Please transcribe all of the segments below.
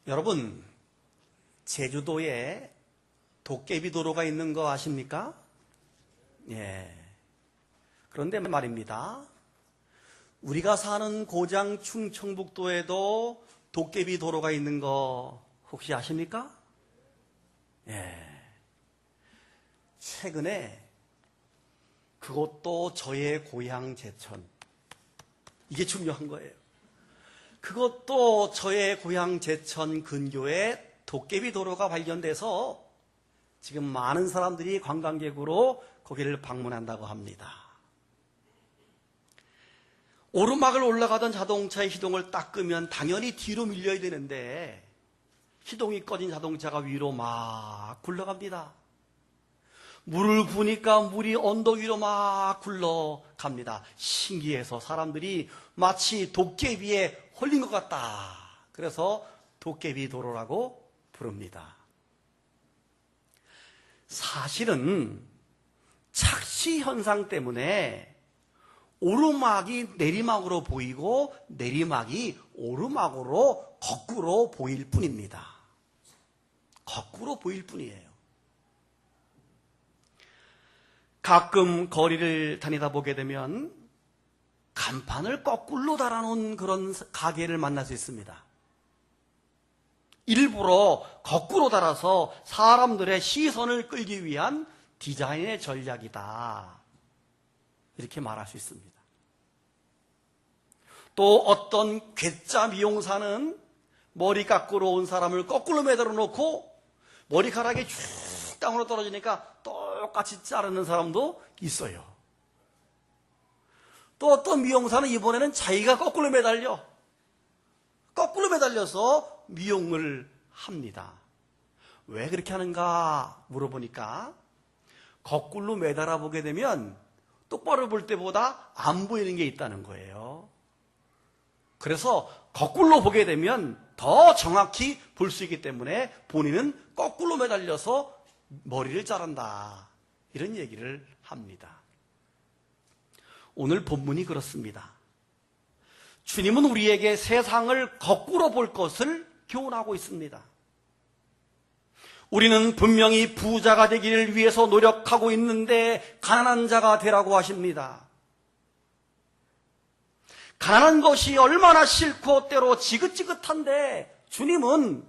여러분, 제주도에 도깨비 도로가 있는 거 아십니까? 예. 그런데 말입니다. 우리가 사는 고장 충청북도에도 도깨비 도로가 있는 거 혹시 아십니까? 예. 최근에 그것도 저의 고향 제천. 이게 중요한 거예요. 그것도 저의 고향 제천 근교에 도깨비 도로가 발견돼서 지금 많은 사람들이 관광객으로 거기를 방문한다고 합니다. 오르막을 올라가던 자동차의 시동을 딱 끄면 당연히 뒤로 밀려야 되는데 시동이 꺼진 자동차가 위로 막 굴러갑니다. 물을 부으니까 물이 언덕 위로 막 굴러갑니다. 신기해서 사람들이 마치 도깨비에 홀린 것 같다. 그래서 도깨비 도로라고 부릅니다. 사실은 착시 현상 때문에 오르막이 내리막으로 보이고 내리막이 오르막으로 거꾸로 보일 뿐입니다. 거꾸로 보일 뿐이에요. 가끔 거리를 다니다 보게 되면 간판을 거꾸로 달아놓은 그런 가게를 만날 수 있습니다. 일부러 거꾸로 달아서 사람들의 시선을 끌기 위한 디자인의 전략이다. 이렇게 말할 수 있습니다. 또 어떤 괴짜 미용사는 머리 깎으러 온 사람을 거꾸로 매달아 놓고 머리카락이 쭉 땅으로 떨어지니까 똑같이 자르는 사람도 있어요. 또 어떤 미용사는 이번에는 자기가 거꾸로 매달려서 미용을 합니다. 왜 그렇게 하는가 물어보니까 거꾸로 매달아 보게 되면 똑바로 볼 때보다 안 보이는 게 있다는 거예요. 그래서 거꾸로 보게 되면 더 정확히 볼 수 있기 때문에 본인은 거꾸로 매달려서 머리를 자른다. 이런 얘기를 합니다. 오늘 본문이 그렇습니다. 주님은 우리에게 세상을 거꾸로 볼 것을 교훈하고 있습니다. 우리는 분명히 부자가 되기를 위해서 노력하고 있는데 가난한 자가 되라고 하십니다. 가난한 것이 얼마나 싫고 때로 지긋지긋한데 주님은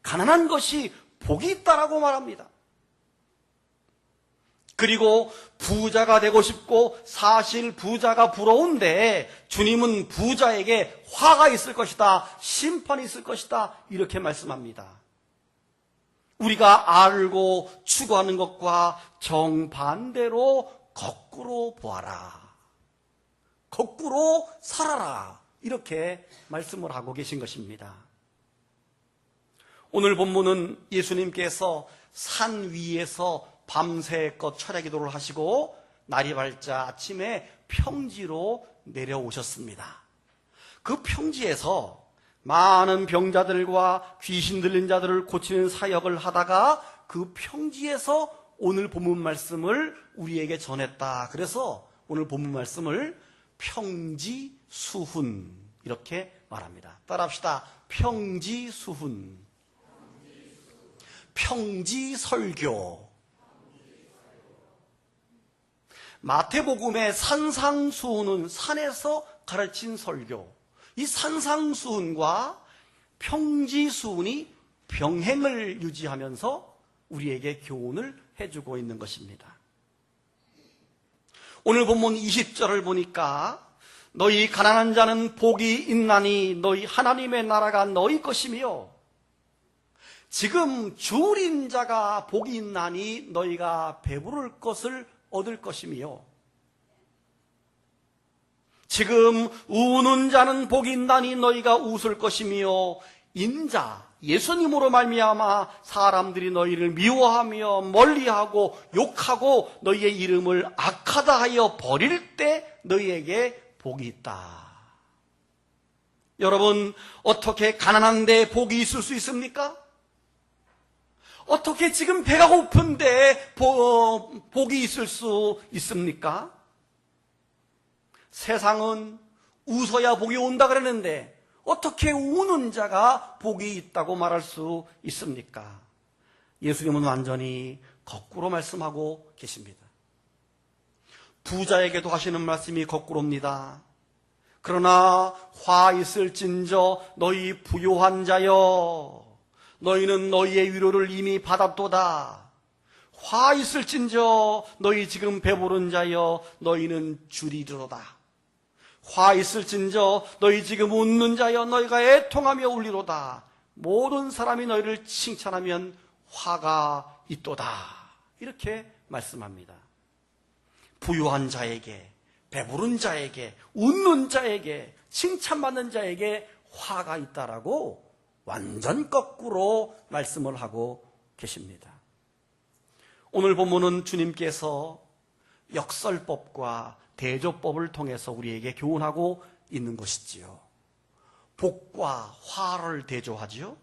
가난한 것이 복이 있다라고 말합니다. 그리고 부자가 되고 싶고 사실 부자가 부러운데 주님은 부자에게 화가 있을 것이다, 심판이 있을 것이다 이렇게 말씀합니다. 우리가 알고 추구하는 것과 정반대로 거꾸로 보아라. 거꾸로 살아라. 이렇게 말씀을 하고 계신 것입니다. 오늘 본문은 예수님께서 산 위에서 밤새껏 철야 기도를 하시고 날이 밝자 아침에 평지로 내려오셨습니다. 그 평지에서 많은 병자들과 귀신 들린 자들을 고치는 사역을 하다가 그 평지에서 오늘 본문 말씀을 우리에게 전했다. 그래서 오늘 본문 말씀을 평지수훈 이렇게 말합니다. 따라합시다. 평지수훈, 평지설교. 마태복음의 산상수훈은 산에서 가르친 설교. 이 산상수훈과 평지수훈이 병행을 유지하면서 우리에게 교훈을 해주고 있는 것입니다. 오늘 본문 20절을 보니까 너희 가난한 자는 복이 있나니 너희 하나님의 나라가 너희 것이며 지금 주린 자가 복이 있나니 너희가 배부를 것을 얻을 것이며 지금 우는 자는 복이 있나니 너희가 웃을 것이며 인자 예수님으로 말미암아 사람들이 너희를 미워하며 멀리하고 욕하고 너희의 이름을 악하다 하여 버릴 때 너희에게 복이 있다. 여러분, 어떻게 가난한데 복이 있을 수 있습니까? 어떻게 지금 배가 고픈데 복이 있을 수 있습니까? 세상은 웃어야 복이 온다 그러는데 어떻게 우는 자가 복이 있다고 말할 수 있습니까? 예수님은 완전히 거꾸로 말씀하고 계십니다. 부자에게도 하시는 말씀이 거꾸로입니다. 그러나 화 있을진저 너희 부요한 자여, 너희는 너희의 위로를 이미 받았도다. 화 있을진저 너희 지금 배부른 자여, 너희는 주리로다. 화 있을진저 너희 지금 웃는 자여, 너희가 애통하며 울리로다. 모든 사람이 너희를 칭찬하면 화가 있도다. 이렇게 말씀합니다. 부유한 자에게, 배부른 자에게, 웃는 자에게, 칭찬받는 자에게 화가 있다라고 완전 거꾸로 말씀을 하고 계십니다. 오늘 본문은 주님께서 역설법과 대조법을 통해서 우리에게 교훈하고 있는 것이지요. 복과 화를 대조하지요.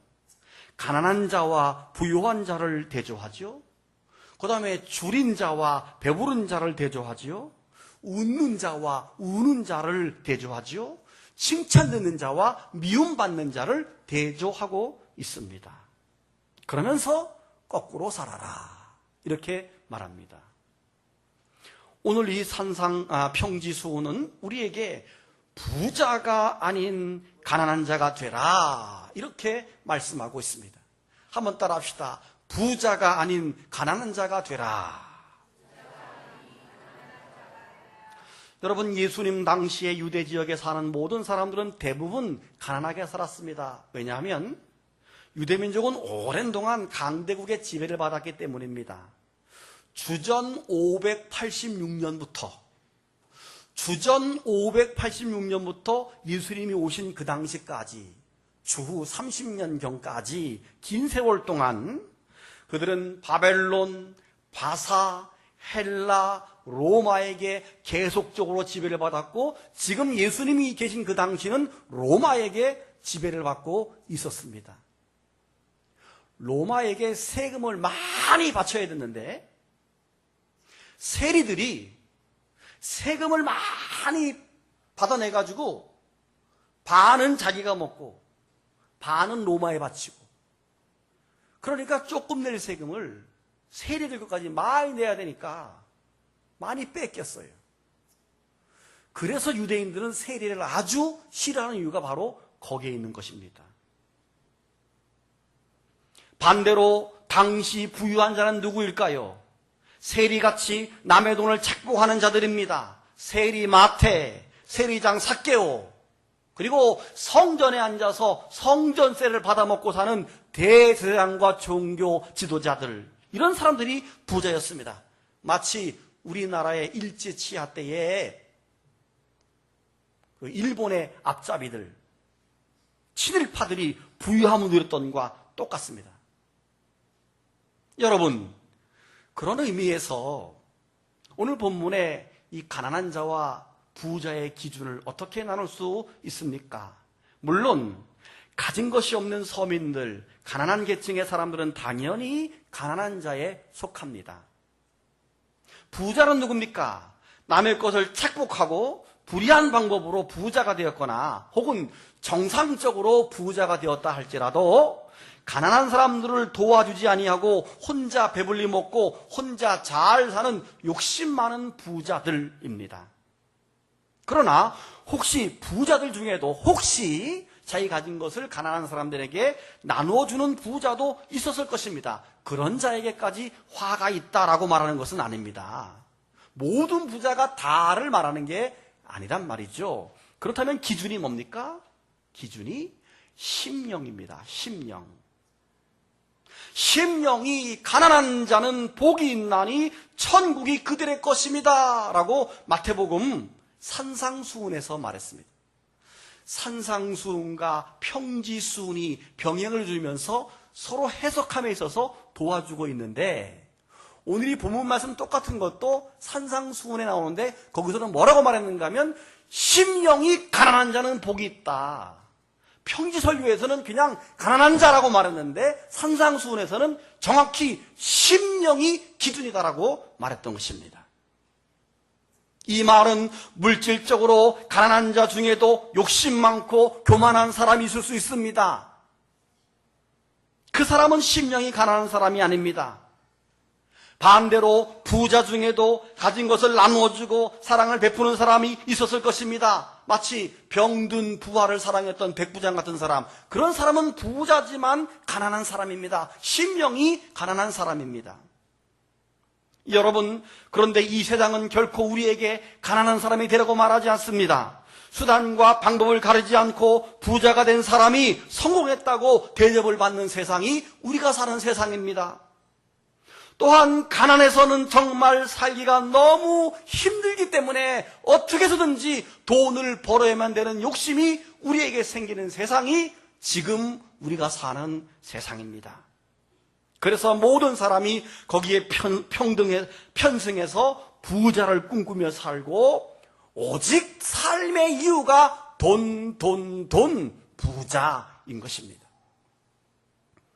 가난한 자와 부유한 자를 대조하지요. 그 다음에 줄인 자와 배부른 자를 대조하지요. 웃는 자와 우는 자를 대조하지요. 칭찬듣는 자와 미움받는 자를 대조하고 있습니다. 그러면서 거꾸로 살아라, 이렇게 말합니다. 오늘 이 평지수훈은 우리에게 부자가 아닌 가난한 자가 되라, 이렇게 말씀하고 있습니다. 한번 따라 합시다. 부자가 아닌 가난한 자가 되라. 여러분, 예수님 당시에 유대 지역에 사는 모든 사람들은 대부분 가난하게 살았습니다. 왜냐하면 유대민족은 오랜 동안 강대국의 지배를 받았기 때문입니다. 주전 586년부터 예수님이 오신 그 당시까지 주후 30년경까지 긴 세월 동안 그들은 바벨론, 바사, 헬라, 로마에게 계속적으로 지배를 받았고, 지금 예수님이 계신 그 당시는 로마에게 지배를 받고 있었습니다. 로마에게 세금을 많이 바쳐야 됐는데, 세리들이 세금을 많이 받아내가지고 반은 자기가 먹고 반은 로마에 바치고, 그러니까 조금 낼 세금을 세리들 것까지 많이 내야 되니까 많이 뺏겼어요. 그래서 유대인들은 세리를 아주 싫어하는 이유가 바로 거기에 있는 것입니다. 반대로 당시 부유한 자는 누구일까요? 세리같이 남의 돈을 착복하는 자들입니다. 세리 마태, 세리장 삭개오, 그리고 성전에 앉아서 성전세를 받아먹고 사는 대제사장과 종교 지도자들, 이런 사람들이 부자였습니다. 마치 우리나라의 일제치하 때에 그 일본의 앞잡이들, 친일파들이 부유함을 누렸던 것과 똑같습니다. 여러분, 그런 의미에서 오늘 본문에 이 가난한 자와 부자의 기준을 어떻게 나눌 수 있습니까? 물론 가진 것이 없는 서민들, 가난한 계층의 사람들은 당연히 가난한 자에 속합니다. 부자는 누굽니까? 남의 것을 착복하고 불의한 방법으로 부자가 되었거나 혹은 정상적으로 부자가 되었다 할지라도 가난한 사람들을 도와주지 아니하고 혼자 배불리 먹고 혼자 잘 사는 욕심 많은 부자들입니다. 그러나 혹시 부자들 중에도 혹시 자기 가진 것을 가난한 사람들에게 나누어주는 부자도 있었을 것입니다. 그런 자에게까지 화가 있다라고 말하는 것은 아닙니다. 모든 부자가 다를 말하는 게 아니란 말이죠. 그렇다면 기준이 뭡니까? 기준이 심령입니다. 심령. 심령이 가난한 자는 복이 있나니 천국이 그들의 것입니다 라고 마태복음 산상수훈에서 말했습니다. 산상수훈과 평지수훈이 병행을 두면서 서로 해석함에 있어서 도와주고 있는데, 오늘 이 본문 말씀 똑같은 것도 산상수훈에 나오는데 거기서는 뭐라고 말했는가 하면 심령이 가난한 자는 복이 있다. 평지설교에서는 그냥 가난한 자라고 말했는데 산상수훈에서는 정확히 심령이 기준이다라고 말했던 것입니다. 이 말은 물질적으로 가난한 자 중에도 욕심 많고 교만한 사람이 있을 수 있습니다. 그 사람은 심령이 가난한 사람이 아닙니다. 반대로 부자 중에도 가진 것을 나누어주고 사랑을 베푸는 사람이 있었을 것입니다. 마치 병든 부하를 사랑했던 백부장 같은 사람, 그런 사람은 부자지만 가난한 사람입니다. 심령이 가난한 사람입니다. 여러분, 그런데 이 세상은 결코 우리에게 가난한 사람이 되라고 말하지 않습니다. 수단과 방법을 가리지 않고 부자가 된 사람이 성공했다고 대접을 받는 세상이 우리가 사는 세상입니다. 또한 가난해서는 정말 살기가 너무 힘들기 때문에 어떻게 해서든지 돈을 벌어야만 되는 욕심이 우리에게 생기는 세상이 지금 우리가 사는 세상입니다. 그래서 모든 사람이 거기에 편승해서 부자를 꿈꾸며 살고 오직 삶의 이유가 돈, 부자인 것입니다.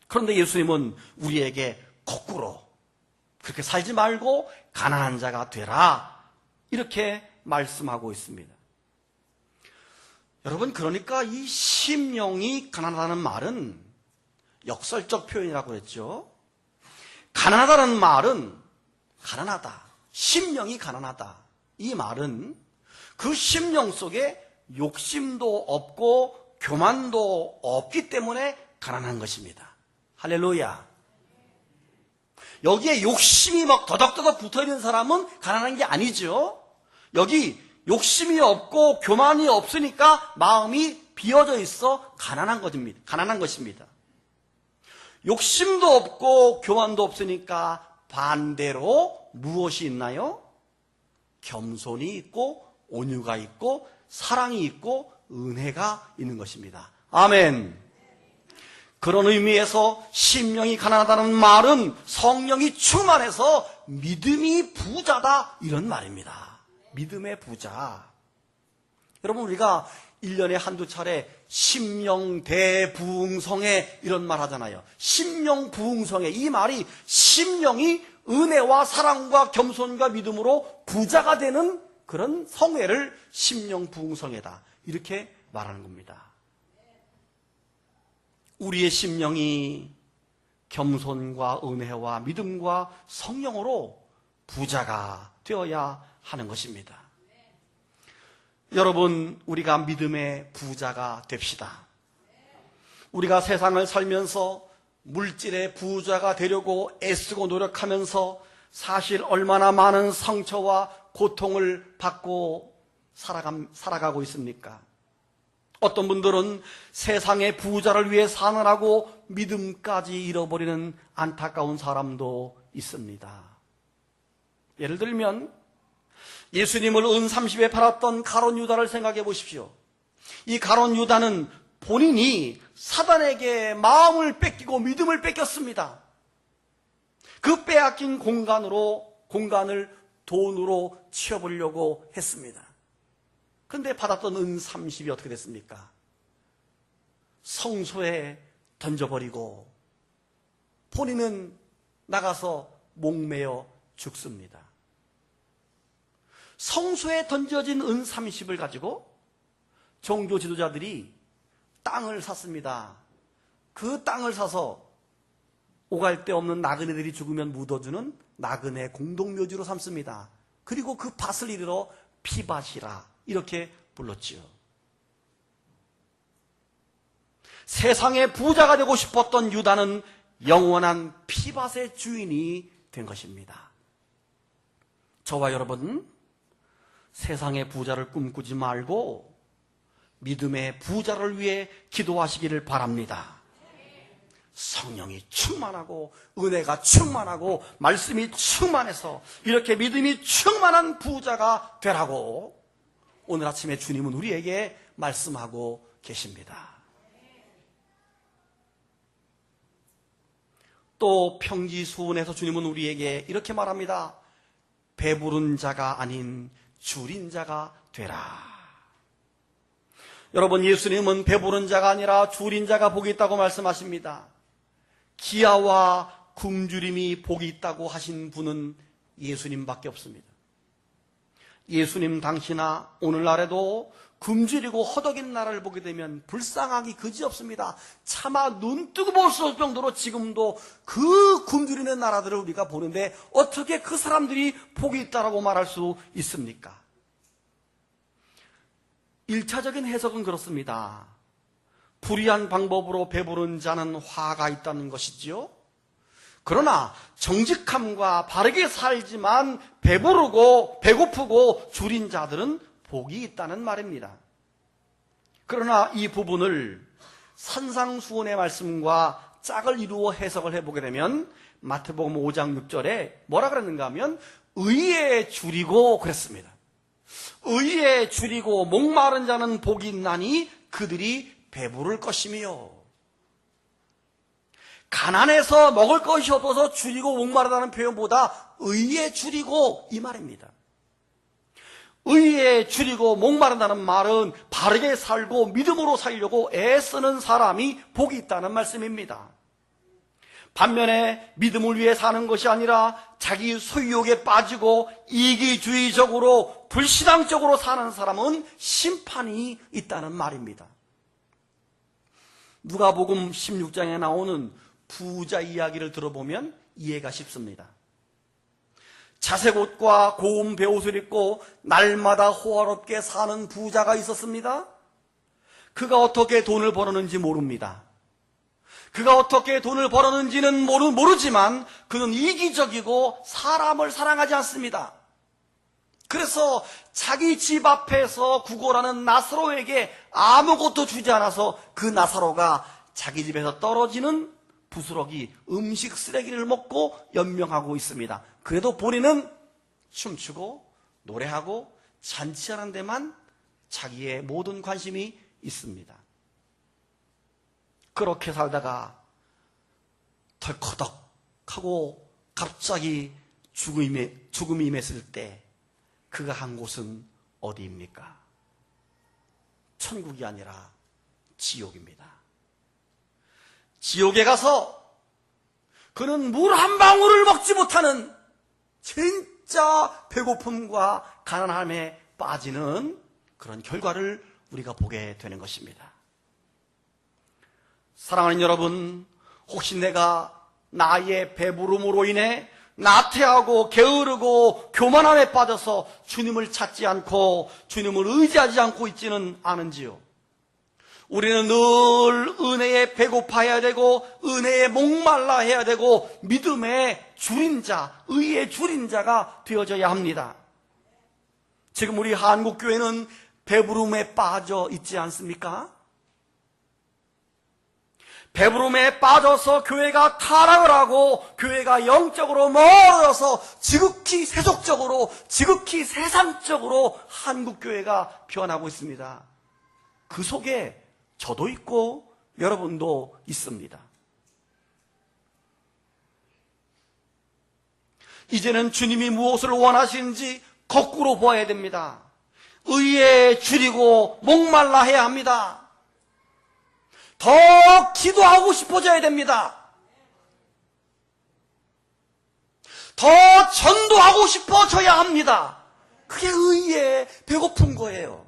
그런데 예수님은 우리에게 거꾸로 그렇게 살지 말고 가난한 자가 되라, 이렇게 말씀하고 있습니다. 여러분, 그러니까 이 심령이 가난하다는 말은 역설적 표현이라고 했죠. 가난하다는 말은 가난하다, 심령이 가난하다, 이 말은 그 심령 속에 욕심도 없고 교만도 없기 때문에 가난한 것입니다. 할렐루야. 여기에 욕심이 막 더덕더덕 붙어있는 사람은 가난한 게 아니죠. 여기 욕심이 없고 교만이 없으니까 마음이 비어져 있어 가난한 것입니다. 욕심도 없고 교만도 없으니까 반대로 무엇이 있나요? 겸손이 있고 온유가 있고 사랑이 있고 은혜가 있는 것입니다. 아멘. 그런 의미에서 심령이 가난하다는 말은 성령이 충만해서 믿음이 부자다, 이런 말입니다. 믿음의 부자. 여러분, 우리가 1년에 한두 차례 심령대부흥성회 이런 말 하잖아요. 심령부흥성회, 이 말이 심령이 은혜와 사랑과 겸손과 믿음으로 부자가 되는 그런 성회를 심령부흥성회다, 이렇게 말하는 겁니다. 우리의 심령이 겸손과 은혜와 믿음과 성령으로 부자가 되어야 하는 것입니다. 여러분, 우리가 믿음의 부자가 됩시다. 우리가 세상을 살면서 물질의 부자가 되려고 애쓰고 노력하면서 사실 얼마나 많은 상처와 고통을 받고 살아가고 있습니까? 어떤 분들은 세상의 부자를 위해 사느라고 믿음까지 잃어버리는 안타까운 사람도 있습니다. 예를 들면 예수님을 은 30에 팔았던 가룟 유다를 생각해 보십시오. 이 가룟 유다는 본인이 사단에게 마음을 뺏기고 믿음을 뺏겼습니다. 그 빼앗긴 공간을 돈으로 채워보려고 했습니다. 그런데 받았던 은 30이 어떻게 됐습니까? 성소에 던져버리고 본인은 나가서 목매어 죽습니다. 성소에 던져진 은 30을 가지고 종교 지도자들이 땅을 샀습니다. 그 땅을 사서 오갈 데 없는 나그네들이 죽으면 묻어주는 나그네 공동묘지로 삼습니다. 그리고 그 밭을 이르러 피밭이라 이렇게 불렀지요. 세상의 부자가 되고 싶었던 유다는 영원한 피밭의 주인이 된 것입니다. 저와 여러분, 세상의 부자를 꿈꾸지 말고 믿음의 부자를 위해 기도하시기를 바랍니다. 성령이 충만하고 은혜가 충만하고 말씀이 충만해서 이렇게 믿음이 충만한 부자가 되라고 오늘 아침에 주님은 우리에게 말씀하고 계십니다. 또 평지수훈에서 주님은 우리에게 이렇게 말합니다. 배부른 자가 아닌 줄인 자가 되라. 여러분, 예수님은 배부른 자가 아니라 줄인 자가 복이 있다고 말씀하십니다. 기아와 굶주림이 복이 있다고 하신 분은 예수님밖에 없습니다. 예수님 당시나 오늘날에도 굶주리고 허덕인 나라를 보게 되면 불쌍하기 그지없습니다. 차마 눈뜨고 볼 수 없을 정도로 지금도 그 굶주리는 나라들을 우리가 보는데 어떻게 그 사람들이 복이 있다라고 말할 수 있습니까? 1차적인 해석은 그렇습니다. 불의한 방법으로 배부른 자는 화가 있다는 것이지요. 그러나 정직함과 바르게 살지만 배부르고 배고프고 줄인 자들은 복이 있다는 말입니다. 그러나 이 부분을 산상수훈의 말씀과 짝을 이루어 해석을 해보게 되면 마태복음 5장 6절에 뭐라 그랬는가 하면 의에 줄이고 그랬습니다. 의에 줄이고 목마른 자는 복이 있나니 그들이 배부를 것이며, 가난해서 먹을 것이 없어서 줄이고 목마르다는 표현보다 의에 줄이고 이 말입니다. 의에 줄이고 목마른다는 말은 바르게 살고 믿음으로 살려고 애쓰는 사람이 복이 있다는 말씀입니다. 반면에 믿음을 위해 사는 것이 아니라 자기 소유욕에 빠지고 이기주의적으로 불신앙적으로 사는 사람은 심판이 있다는 말입니다. 누가복음 16장에 나오는 부자 이야기를 들어보면 이해가 쉽습니다. 자색 옷과 고운 베옷을 입고 날마다 호화롭게 사는 부자가 있었습니다. 그가 어떻게 돈을 벌었는지 모릅니다. 그가 어떻게 돈을 벌었는지는 모르지만 그는 이기적이고 사람을 사랑하지 않습니다. 그래서 자기 집 앞에서 구걸하는 나사로에게 아무것도 주지 않아서 그 나사로가 자기 집에서 떨어지는 부스러기, 음식 쓰레기를 먹고 연명하고 있습니다. 그래도 본인은 춤추고 노래하고 잔치하는 데만 자기의 모든 관심이 있습니다. 그렇게 살다가 덜커덕하고 갑자기 죽음이 임했을 때 그가 한 곳은 어디입니까? 천국이 아니라 지옥입니다. 지옥에 가서 그는 물 한 방울을 먹지 못하는 진짜 배고픔과 가난함에 빠지는 그런 결과를 우리가 보게 되는 것입니다. 사랑하는 여러분, 혹시 내가 나의 배부름으로 인해 나태하고 게으르고 교만함에 빠져서 주님을 찾지 않고 주님을 의지하지 않고 있지는 않은지요? 우리는 늘 은혜에 배고파야 되고 은혜에 목말라 해야 되고 믿음의 줄인 자, 의의 줄인 자가 되어져야 합니다. 지금 우리 한국교회는 배부름에 빠져 있지 않습니까? 배부름에 빠져서 교회가 타락을 하고 교회가 영적으로 멀어져서 지극히 세속적으로 지극히 세상적으로 한국교회가 변하고 있습니다. 그 속에 저도 있고 여러분도 있습니다. 이제는 주님이 무엇을 원하시는지 거꾸로 보아야 됩니다. 의에 줄이고 목말라 해야 합니다. 더 기도하고 싶어져야 됩니다. 더 전도하고 싶어져야 합니다. 그게 의에 배고픈 거예요.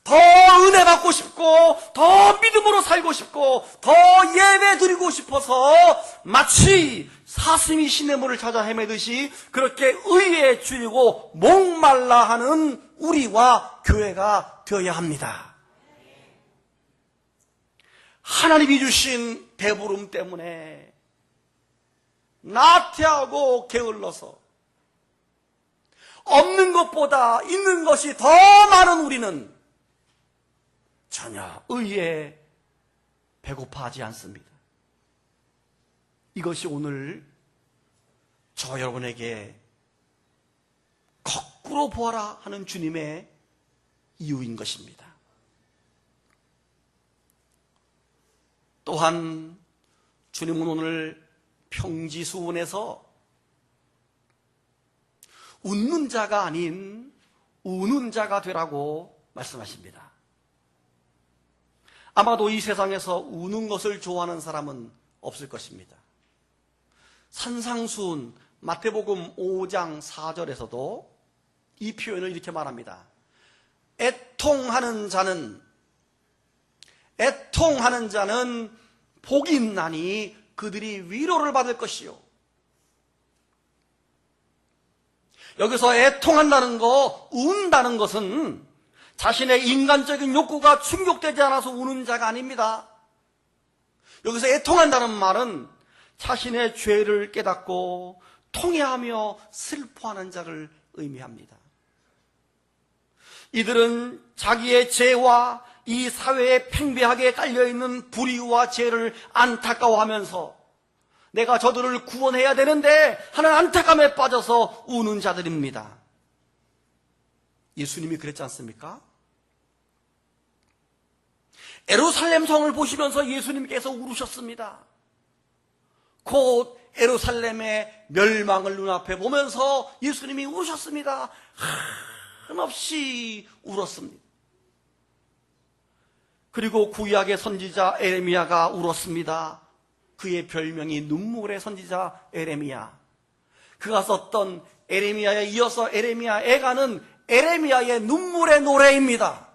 더 은혜 받고 싶고 더 믿음으로 살고 싶고 더 예배 드리고 싶어서 마치 사슴이 시냇물을 찾아 헤매듯이 그렇게 의에 줄이고 목말라 하는 우리와 교회가 되어야 합니다. 하나님이 주신 배부름 때문에 나태하고 게을러서 없는 것보다 있는 것이 더 많은 우리는 전혀 의에 배고파하지 않습니다. 이것이 오늘 저 여러분에게 거꾸로 보아라 하는 주님의 이유인 것입니다. 또한 주님은 오늘 평지수훈에서 웃는 자가 아닌 우는 자가 되라고 말씀하십니다. 아마도 이 세상에서 우는 것을 좋아하는 사람은 없을 것입니다. 산상수훈 마태복음 5장 4절에서도 이 표현을 이렇게 말합니다. 애통하는 자는 복이 있나니 그들이 위로를 받을 것이요. 여기서 애통한다는 거, 운다는 것은 자신의 인간적인 욕구가 충족되지 않아서 우는 자가 아닙니다. 여기서 애통한다는 말은 자신의 죄를 깨닫고 통회하며 슬퍼하는 자를 의미합니다. 이들은 자기의 죄와 이 사회에 팽배하게 깔려있는 불의와 죄를 안타까워하면서 내가 저들을 구원해야 되는데 하는 안타감에 빠져서 우는 자들입니다. 예수님이 그랬지 않습니까? 예루살렘 성을 보시면서 예수님께서 울으셨습니다. 곧 예루살렘의 멸망을 눈앞에 보면서 예수님이 우셨습니다. 한없이 울었습니다. 그리고 구약의 선지자 에레미야가 울었습니다. 그의 별명이 눈물의 선지자 에레미야. 그가 썼던 에레미야에 이어서 에레미야 애가는 에레미야의 눈물의 노래입니다.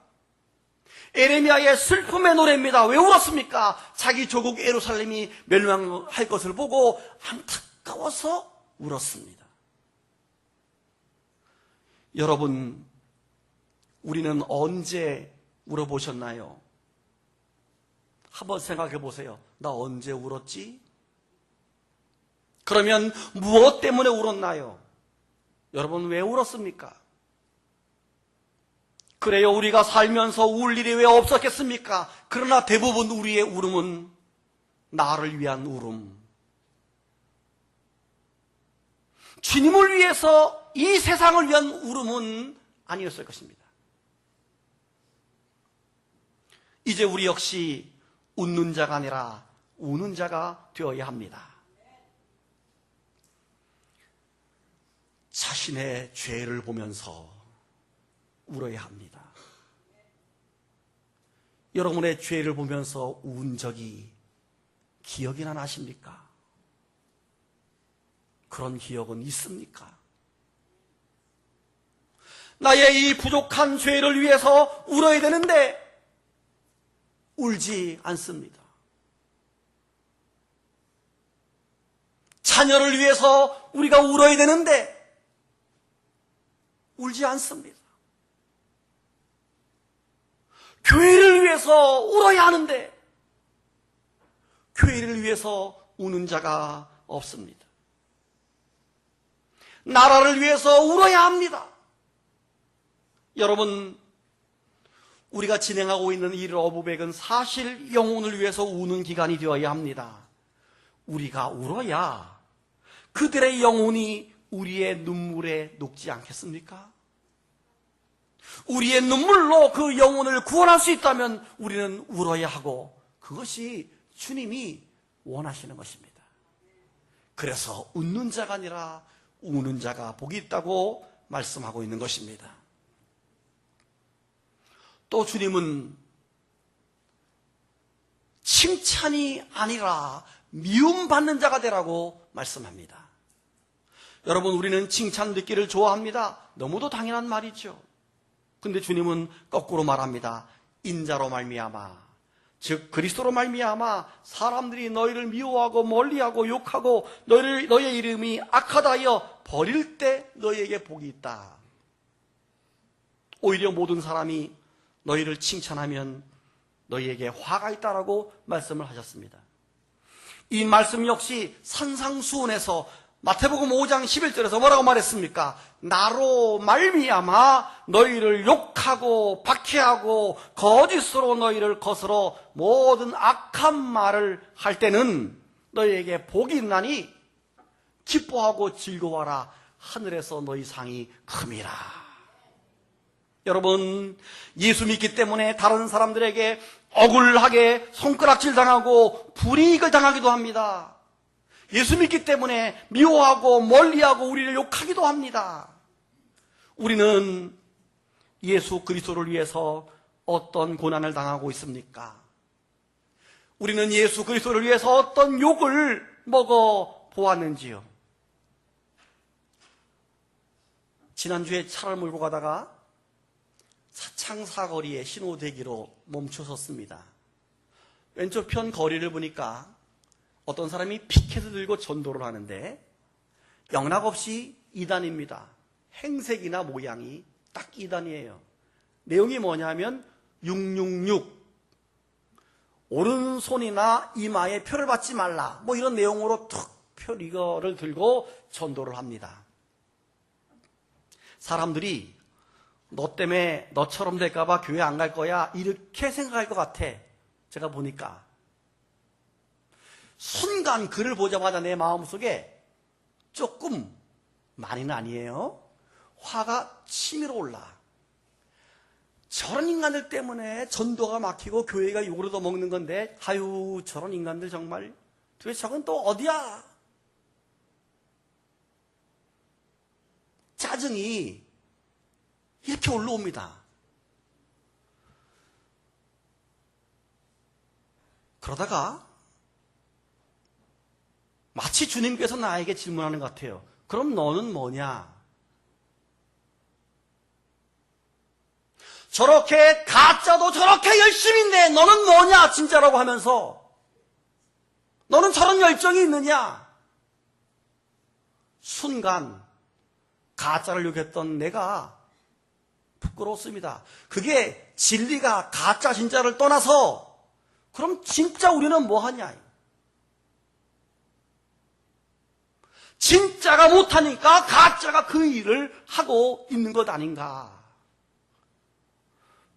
에레미야의 슬픔의 노래입니다. 왜 울었습니까? 자기 조국 예루살렘이 멸망할 것을 보고 안타까워서 울었습니다. 여러분, 우리는 언제 울어보셨나요? 한번 생각해 보세요. 나 언제 울었지? 그러면 무엇 때문에 울었나요? 여러분, 왜 울었습니까? 그래요, 우리가 살면서 울 일이 왜 없었겠습니까? 그러나 대부분 우리의 울음은 나를 위한 울음, 주님을 위해서 이 세상을 위한 울음은 아니었을 것입니다. 이제 우리 역시 웃는 자가 아니라 우는 자가 되어야 합니다. 자신의 죄를 보면서 울어야 합니다. 여러분의 죄를 보면서 운 적이 기억이나 나십니까? 그런 기억은 있습니까? 나의 이 부족한 죄를 위해서 울어야 되는데 울지 않습니다. 자녀를 위해서 우리가 울어야 되는데 울지 않습니다. 교회를 위해서 울어야 하는데 교회를 위해서 우는 자가 없습니다. 나라를 위해서 울어야 합니다. 여러분, 우리가 진행하고 있는 이 러브백은 사실 영혼을 위해서 우는 기간이 되어야 합니다. 우리가 울어야 그들의 영혼이 우리의 눈물에 녹지 않겠습니까? 우리의 눈물로 그 영혼을 구원할 수 있다면 우리는 울어야 하고, 그것이 주님이 원하시는 것입니다. 그래서 웃는 자가 아니라 우는 자가 복이 있다고 말씀하고 있는 것입니다. 또 주님은 칭찬이 아니라 미움받는 자가 되라고 말씀합니다. 여러분, 우리는 칭찬 듣기를 좋아합니다. 너무도 당연한 말이죠. 근데 주님은 거꾸로 말합니다. 인자로 말미암아, 즉 그리스도로 말미암아 사람들이 너희를 미워하고 멀리하고 욕하고 너의 이름이 악하다 하여 버릴 때 너희에게 복이 있다. 오히려 모든 사람이 너희를 칭찬하면 너희에게 화가 있다라고 말씀을 하셨습니다. 이 말씀 역시 산상수훈에서 마태복음 5장 11절에서 뭐라고 말했습니까? 나로 말미암아 너희를 욕하고 박해하고 거짓으로 너희를 거스러 모든 악한 말을 할 때는 너희에게 복이 있나니 기뻐하고 즐거워하라. 하늘에서 너희 상이 큼이라. 여러분, 예수 믿기 때문에 다른 사람들에게 억울하게 손가락질 당하고 불이익을 당하기도 합니다. 예수 믿기 때문에 미워하고 멀리하고 우리를 욕하기도 합니다. 우리는 예수 그리스도를 위해서 어떤 고난을 당하고 있습니까? 우리는 예수 그리스도를 위해서 어떤 욕을 먹어 보았는지요? 지난주에 차를 몰고 가다가 사창사거리에 신호대기로 멈춰섰습니다. 왼쪽 편 거리를 보니까 어떤 사람이 피켓을 들고 전도를 하는데 영락없이 2단입니다. 행색이나 모양이 딱 2단이에요. 내용이 뭐냐면 666 오른손이나 이마에 표를 받지 말라 뭐 이런 내용으로 표 이거를 들고 전도를 합니다. 사람들이 너 때문에 너처럼 될까봐 교회 안 갈 거야 이렇게 생각할 것 같아. 제가 보니까 순간 그를 보자마자 내 마음속에 조금, 많이는 아니에요, 화가 치밀어 올라. 저런 인간들 때문에 전도가 막히고 교회가 욕을 얻어먹는 건데 아유 저런 인간들 정말 도대체 저건 또 어디야? 짜증이 이렇게 올라옵니다. 그러다가 마치 주님께서 나에게 질문하는 것 같아요. 그럼 너는 뭐냐? 저렇게 가짜도 저렇게 열심인데 너는 뭐냐 진짜라고 하면서 너는 저런 열정이 있느냐? 순간 가짜를 욕했던 내가 부끄러웠습니다. 그게 진리가 가짜 진짜를 떠나서 그럼 진짜 우리는 뭐하냐? 진짜가 못하니까 가짜가 그 일을 하고 있는 것 아닌가?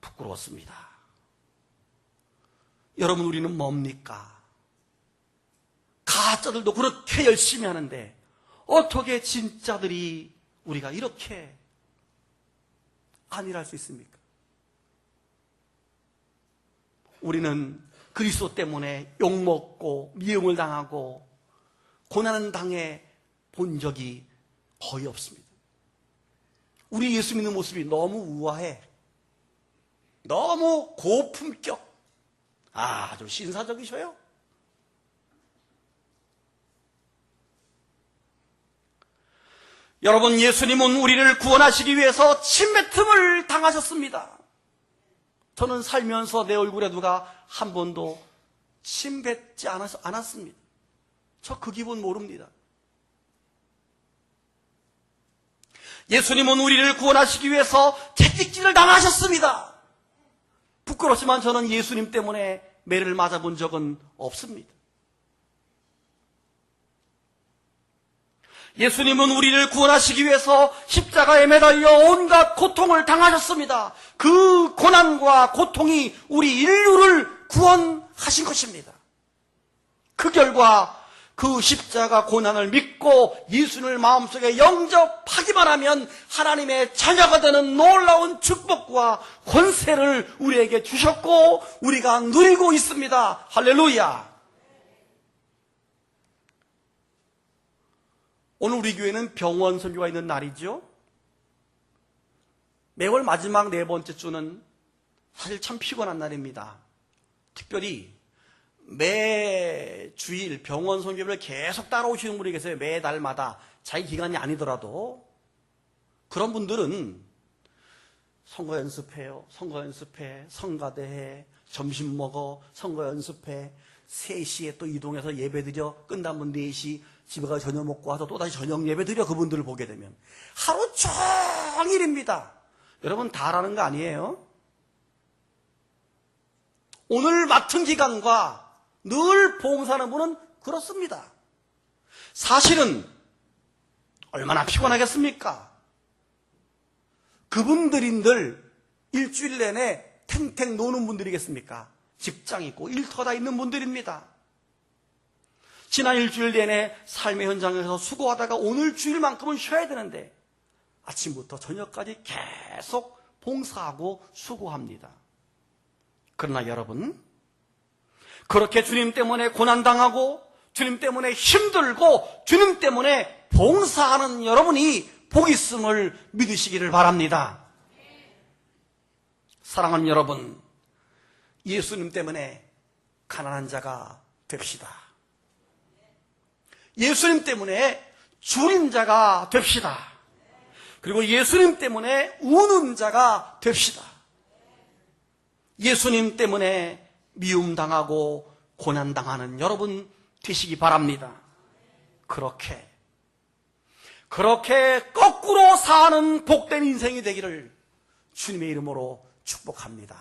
부끄러웠습니다. 여러분, 우리는 뭡니까? 가짜들도 그렇게 열심히 하는데 어떻게 진짜들이 우리가 이렇게 안일할 수 있습니까? 우리는 그리스도 때문에 욕먹고 미움을 당하고 고난을 당해 본 적이 거의 없습니다. 우리 예수 믿는 모습이 너무 우아해. 너무 고품격. 아주 신사적이셔요. 여러분, 예수님은 우리를 구원하시기 위해서 침뱉음을 당하셨습니다. 저는 살면서 내 얼굴에 누가 한 번도 침뱉지 않았습니다. 저 그 기분 모릅니다. 예수님은 우리를 구원하시기 위해서 채찍질을 당하셨습니다. 부끄럽지만 저는 예수님 때문에 매를 맞아본 적은 없습니다. 예수님은 우리를 구원하시기 위해서 십자가에 매달려 온갖 고통을 당하셨습니다. 그 고난과 고통이 우리 인류를 구원하신 것입니다. 그 결과 그 십자가 고난을 믿고 예수님을 마음속에 영접하기만 하면 하나님의 자녀가 되는 놀라운 축복과 권세를 우리에게 주셨고 우리가 누리고 있습니다. 할렐루야. 오늘 우리 교회는 병원 설교가 있는 날이죠. 매월 마지막 네 번째 주는 사실 참 피곤한 날입니다. 특별히 매 주일 병원 선교를 계속 따라오시는 분이 계세요. 매달마다 자기 기간이 아니더라도. 그런 분들은 선거 연습해요. 선거 연습해. 성가대해. 점심 먹어. 선거 연습해. 3시에 또 이동해서 예배 드려. 끝나면 4시 집에 가서 저녁 먹고 와서 또다시 저녁 예배 드려. 그분들을 보게 되면 하루 종일입니다. 여러분 다 하라는 거 아니에요? 오늘 맡은 기간과 늘 봉사하는 분은 그렇습니다. 사실은 얼마나 피곤하겠습니까? 그분들인들 일주일 내내 탱탱 노는 분들이겠습니까? 직장 있고 일터가 다 있는 분들입니다. 지난 일주일 내내 삶의 현장에서 수고하다가 오늘 주일만큼은 쉬어야 되는데 아침부터 저녁까지 계속 봉사하고 수고합니다. 그러나 여러분, 그렇게 주님 때문에 고난당하고 주님 때문에 힘들고 주님 때문에 봉사하는 여러분이 복 있음을 믿으시기를 바랍니다. 사랑하는 여러분, 예수님 때문에 가난한 자가 됩시다. 예수님 때문에 줄인 자가 됩시다. 그리고 예수님 때문에 우는 자가 됩시다. 예수님 때문에 미움당하고 고난당하는 여러분 되시기 바랍니다. 그렇게 거꾸로 사는 복된 인생이 되기를 주님의 이름으로 축복합니다.